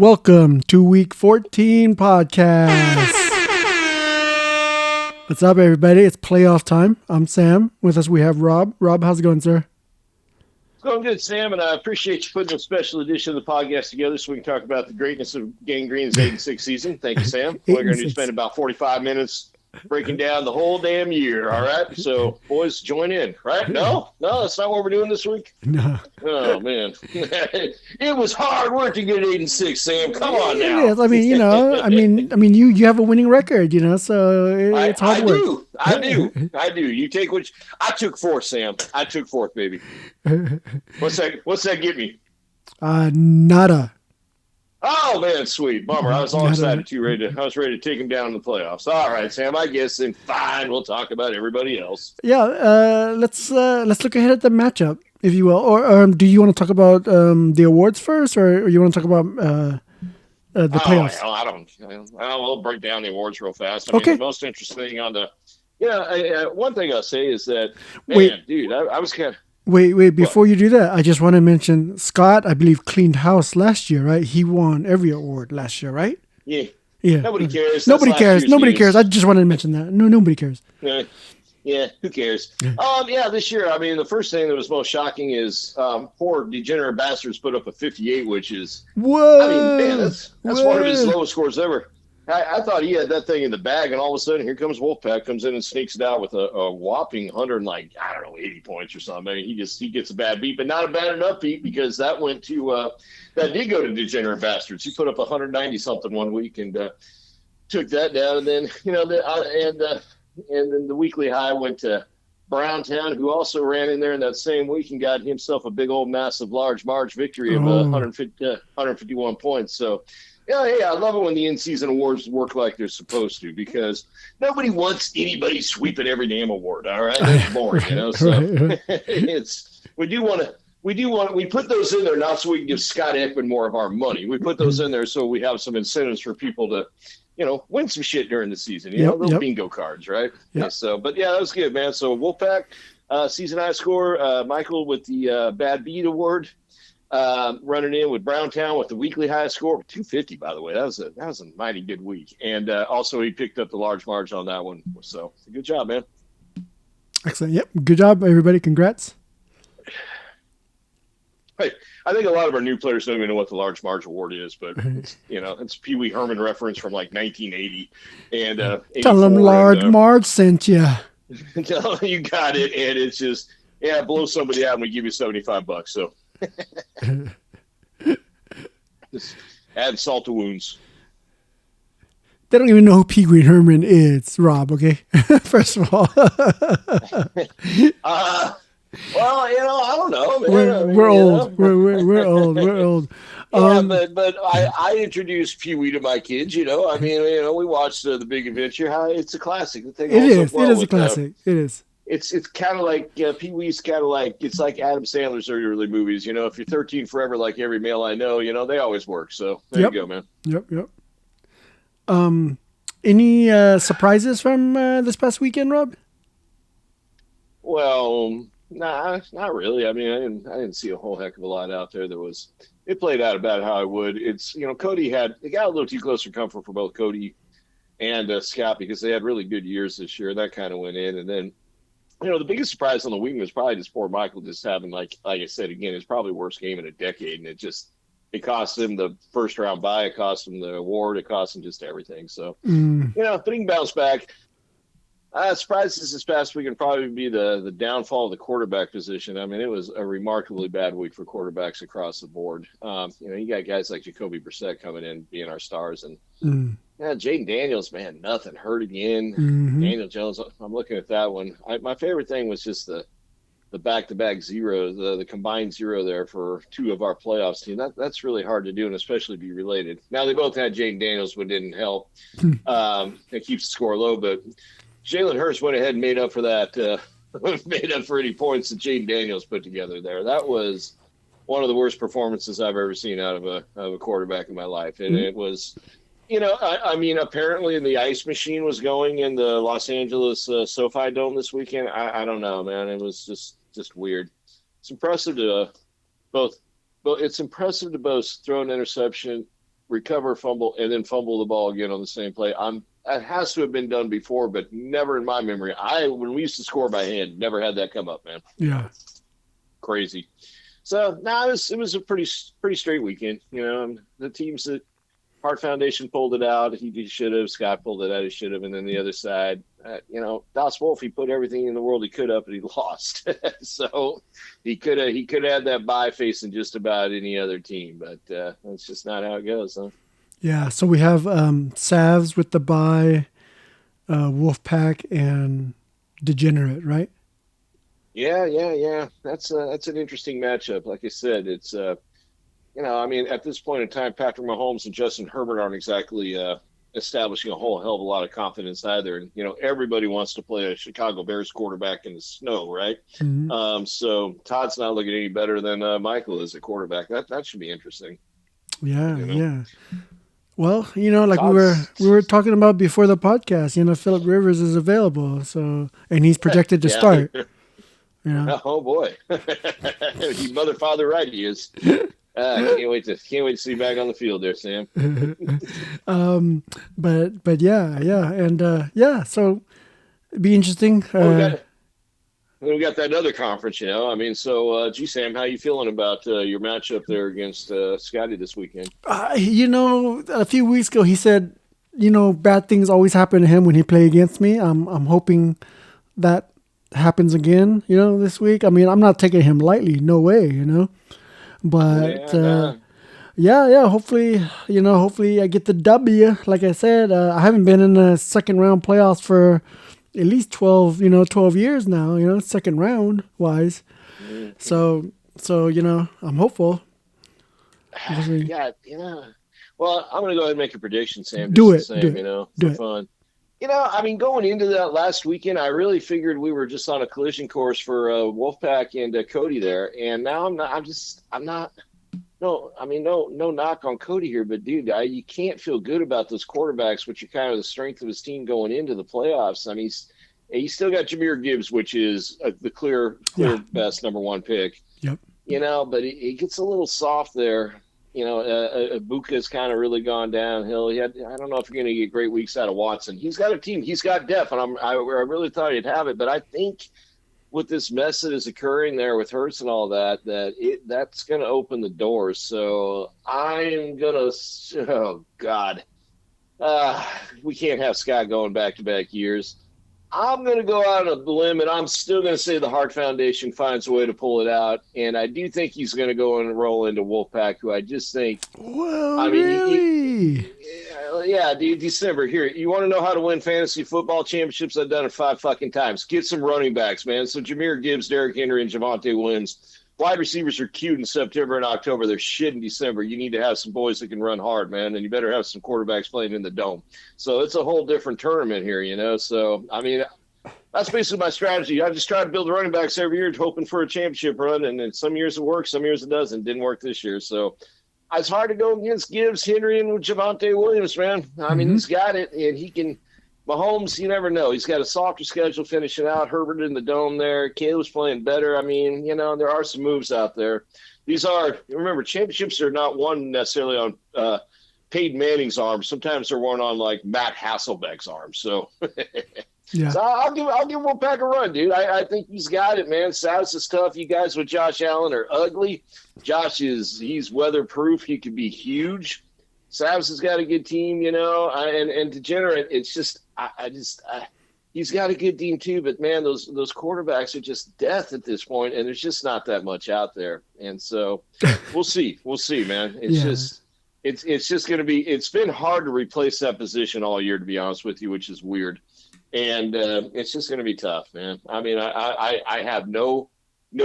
Welcome to week 14 podcast. What's up, everybody? It's playoff time. I'm Sam. With us, we have Rob. Rob, how's it going, sir? It's going good, Sam, and I appreciate you putting a special edition of the podcast together so we can talk about the greatness of Gang Green's 8-6 season. Thank you, Sam. We're going to spend about 45 minutes breaking down the whole damn year, all right? So, boys, join in, right? No, that's not what we're doing this week. No. Oh, man. It was hard work to get 8-6, Sam. Come on now. It is. I mean, you have a winning record, so it's hard work. I do. You take which I took fourth, Sam. I took fourth, baby. What's that get me? Nada. Oh man, sweet bummer. I was all excited too. I was ready to take him down in the playoffs. All right, Sam. I guess then fine. We'll talk about everybody else. Yeah. Let's look ahead at the matchup, if you will. Or do you want to talk about the awards first, or you want to talk about the playoffs? Hell, I don't. We'll break down the awards real fast. Okay. The most interesting thing on the one thing I'll say is that dude, I was kind of. Wait! Before you do that, I just want to mention Scott. I believe cleaned house last year, right? He won every award last year, right? Yeah. Yeah. Nobody cares. Nobody cares. I just wanted to mention that. No, nobody cares. Yeah. Who cares? This year, the first thing that was most shocking is poor degenerate bastards put up a 58, which is whoa. That's one of his lowest scores ever. I thought he had that thing in the bag, and all of a sudden, here comes Wolfpack, comes in and sneaks it out with a whopping 80 points or something. I mean, he gets a bad beat, but not a bad enough beat because that did go to Degenerate Bastards. He put up 190 something one week and took that down, and then and then the weekly high went to Browntown, who also ran in there in that same week and got himself a big old massive large March victory of 151 points. So. Yeah, I love it when the in-season awards work like they're supposed to because nobody wants anybody sweeping every damn award. All right, that's boring, So we put those in there not so we can give Scott Ekman more of our money. We put those in there so we have some incentives for people to, win some shit during the season. Little bingo cards, right? Yep. That was good, man. So Wolfpack, season high score. Michael with the Bad Beat Award. Running in with Browntown with the weekly high score, 250, by the way. That was a mighty good week. And also he picked up the large margin on that one. So good job, man. Excellent. Yep. Good job, everybody. Congrats. Hey, I think a lot of our new players don't even know what the large margin award is, but it's Pee Wee Herman reference from 1980. And tell them Large Marge sent you. Tell them you got it, and it's just blow somebody out and we give you $75. So. Just add salt to wounds. They don't even know who Pee Wee Herman is, Rob. Okay, first of all. I don't know. Man. We're old. We're old. We're old. But I introduced Pee Wee to my kids. We watched The Big Adventure. It's a classic. It is a classic. It is. It's kind of like Pee Wee's it's like Adam Sandler's early movies. If you're 13 forever, like every male I know, they always work. So there you go, man. Yep. Any surprises from this past weekend, Rob? Well, nah, not really. I didn't see a whole heck of a lot out there. It played out about how I would. It's Cody it got a little too close for comfort for both Cody and Scott because they had really good years this year. That kind of went in, and then. The biggest surprise on the weekend was probably just poor Michael just having, like I said, again, his probably worst game in a decade. And it cost him the first round bye. It cost him the award. It cost him just everything. So, but he can bounce back. Surprises this past weekend probably be the downfall of the quarterback position. It was a remarkably bad week for quarterbacks across the board. You got guys like Jacoby Brissett coming in, being our stars. And Jaden Daniels, man, nothing. Hurt again. Mm-hmm. Daniel Jones, I'm looking at that one. My favorite thing was just the back-to-back zero, the combined zero there for two of our playoffs team. That's really hard to do, and especially be related. Now, they both had Jaden Daniels, but didn't help. It keeps the score low, but Jalen Hurts went ahead and made up for that, made up for any points that Jaden Daniels put together there. That was one of the worst performances I've ever seen out of a quarterback in my life. And it was – apparently the ice machine was going in the Los Angeles SoFi Dome this weekend. I don't know, man. It was just weird. It's impressive to both throw an interception recover, fumble, and then fumble the ball again on the same play. That has to have been done before, but never in my memory. When we used to score by hand, never had that come up, man. Yeah. Crazy. So now it was a pretty straight weekend. The teams that Hart Foundation pulled it out. He should have. Scott pulled it out. He should have. And then the other side, Das Wolf, he put everything in the world he could up, and he lost. So he could have had that bye facing just about any other team, but that's just not how it goes, huh? Yeah. So we have Savs with the bye, Wolfpack, and Degenerate, right? Yeah. That's an interesting matchup. Like I said, it's I mean, at this point in time, Patrick Mahomes and Justin Herbert aren't exactly establishing a whole hell of a lot of confidence either. And everybody wants to play a Chicago Bears quarterback in the snow, right? Mm-hmm. So Todd's not looking any better than Michael is at quarterback. That should be interesting. Yeah, You know, yeah. Well, like we were Todd's talking about before the podcast, Philip Rivers is available, so and he's projected to yeah. start. You know. Oh boy, he mother father right he is. Can't wait to see you back on the field there, Sam. But yeah, and yeah, so it'd be interesting. Well, we got that other conference, I mean, so Sam, how you feeling about your matchup there against Scotty this weekend? A few weeks ago he said, bad things always happen to him when he play against me. I'm hoping that happens again, this week. I mean, I'm not taking him lightly, no way. But yeah. Hopefully I get the W. Like I said, I haven't been in the second round playoffs for at least 12 years now. Second round wise. Mhm. So I'm hopeful. Hopefully. Yeah, well, I'm going to go ahead and make a prediction, Sam, Do just the it. Do same, it. Do for it. fun. I mean, going into that last weekend, I really figured we were just on a collision course for Wolfpack and Cody there, and now I'm not. No, I mean, no knock on Cody here, but dude, you can't feel good about those quarterbacks, which are kind of the strength of his team going into the playoffs. I mean, he's still got Jameer Gibbs, which is the clear Yeah. best number one pick. Yep. But it gets a little soft there. Ibuka's kind of really gone downhill. I don't know if you're going to get great weeks out of Watson. He's got a team. He's got depth, and I really thought he'd have it. But I think with this mess that is occurring there with Hurts and all that's going to open the doors. So I'm going to – oh, God. We can't have Scott going back-to-back years. I'm going to go out on a limb, and I'm still going to say the Hart Foundation finds a way to pull it out. And I do think he's going to go and roll into Wolfpack, who I just think – Well, I mean, really? yeah, dude, December. Here, you want to know how to win fantasy football championships? I've done it 5 fucking times. Get some running backs, man. So Jameer Gibbs, Derrick Henry, and Javonte Williams. Wide receivers are cute in September and October. They're shit in December. You need to have some boys that can run hard, man, and you better have some quarterbacks playing in the dome. So it's a whole different tournament here. So, I mean, that's basically my strategy. I just try to build running backs every year, hoping for a championship run, and then some years it works, some years it doesn't. Didn't work this year, so it's hard to go against Gibbs, Henry, and Javonte Williams, man. I mean, he's got it, and he can. Mahomes, you never know. He's got a softer schedule finishing out. Herbert in the dome there. Caleb's playing better. I mean, there are some moves out there. Remember, championships are not won necessarily on Peyton Manning's arm. Sometimes they're won on, like, Matt Hasselbeck's arm. So, Yeah. so I'll give Wolfpack a run, dude. I think he's got it, man. South is tough. You guys with Josh Allen are ugly. He's weatherproof. He could be huge. Savs has got a good team, and Degenerate. It's just, he's got a good team too. But man, those quarterbacks are just death at this point, and there's just not that much out there. And so, we'll see, man. It's just going to be. It's been hard to replace that position all year, to be honest with you, which is weird, and it's just going to be tough, man. I mean, I have no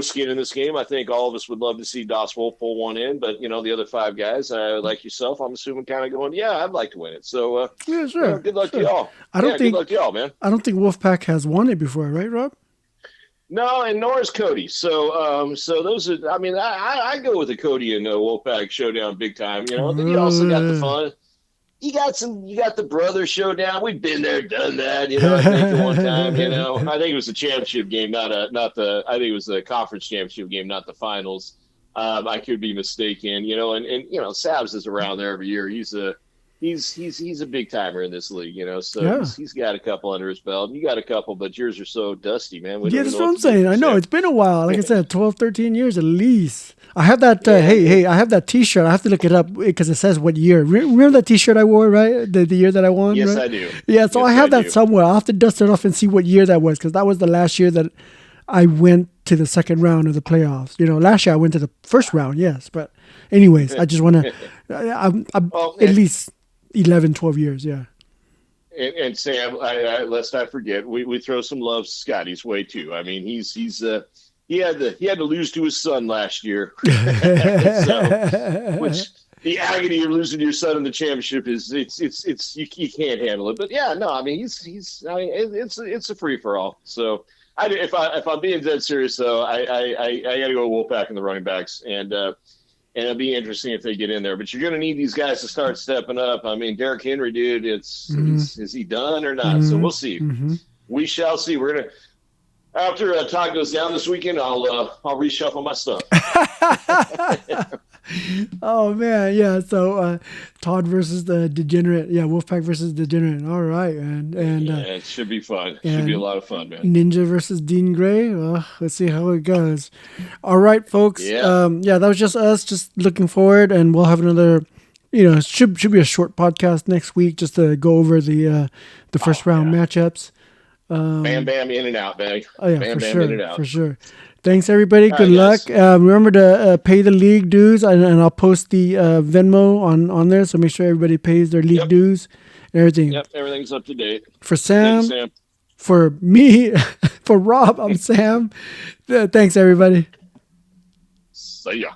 skin in this game. I think all of us would love to see Das Wolf pull one in, but the other 5 guys, like yourself, I'm assuming kind of going, yeah, I'd like to win it. So Yeah, sure. good luck to Sure. y'all. Good luck to y'all, man. I don't think Wolfpack has won it before, right, Rob? No, and nor is Cody. So those are. I mean, I go with the Cody and Wolfpack showdown big time. Then you also got the fun. You got the brother showdown. We've been there, done that. I think at one time. I think it was the championship game, I think it was the conference championship game, not the finals. I could be mistaken, and Sabs is around there every year. He's a big timer in this league, so Yeah. he's got a couple under his belt. You got a couple, but yours are so dusty, man. We don't Yeah, even that's know what what I'm to do saying. with I you, know Sam. it's been a while. Like I said, 12, 13 years at least. I have that. Yeah, Hey, I have that T-shirt. I have to look it up because it says what year. Remember that T-shirt I wore, right? The year that I won, yes, right? I do. Yeah. So I Yes, I have that do. somewhere. I'll have to dust it off and see what year that was because that was the last year that I went to the second round of the playoffs. Last year I went to the first round. Yes, but anyways, I just want to. I'm Well, at least 11, 12 years. Yeah. and Sam, lest I forget, we throw some love Scotty's way too. I mean, he had to lose to his son last year, so which the agony of losing to your son in the championship is it's you can't handle it. But yeah, no, I mean he's I mean it's a free for all. So if I'm being dead serious though, I got to go Wolfpack in the running backs and it'll be interesting if they get in there. But you're going to need these guys to start stepping up. I mean, Derrick Henry, dude, Hmm. is he done or not? So Hmm. we'll see. Hmm. We shall see. We're gonna after Todd goes down this weekend, I'll reshuffle my stuff. Oh man, yeah. So Todd versus the Degenerate, yeah. Wolfpack versus Degenerate. All right, Yeah, it should be fun. Should be a and lot of fun, man. Ninja versus Dean Gray. Let's see how it goes. All right, folks. Yeah. Yeah, that was just us, just looking forward, and we'll have another. It should be a short podcast next week, just to go over the first Oh round yeah. matchups. Bam, bam, in and out, man. Oh yeah, Bam, for bam, in sure, and for out. sure. Thanks everybody. All Good right, luck. guys. Remember to pay the league dues, and I'll post the Venmo on there. So make sure everybody pays their league Yep. dues, and everything. Yep. Everything's up to date. For Thank you, Sam, Sam. for me, for Rob, I'm Sam. Thanks everybody. See ya.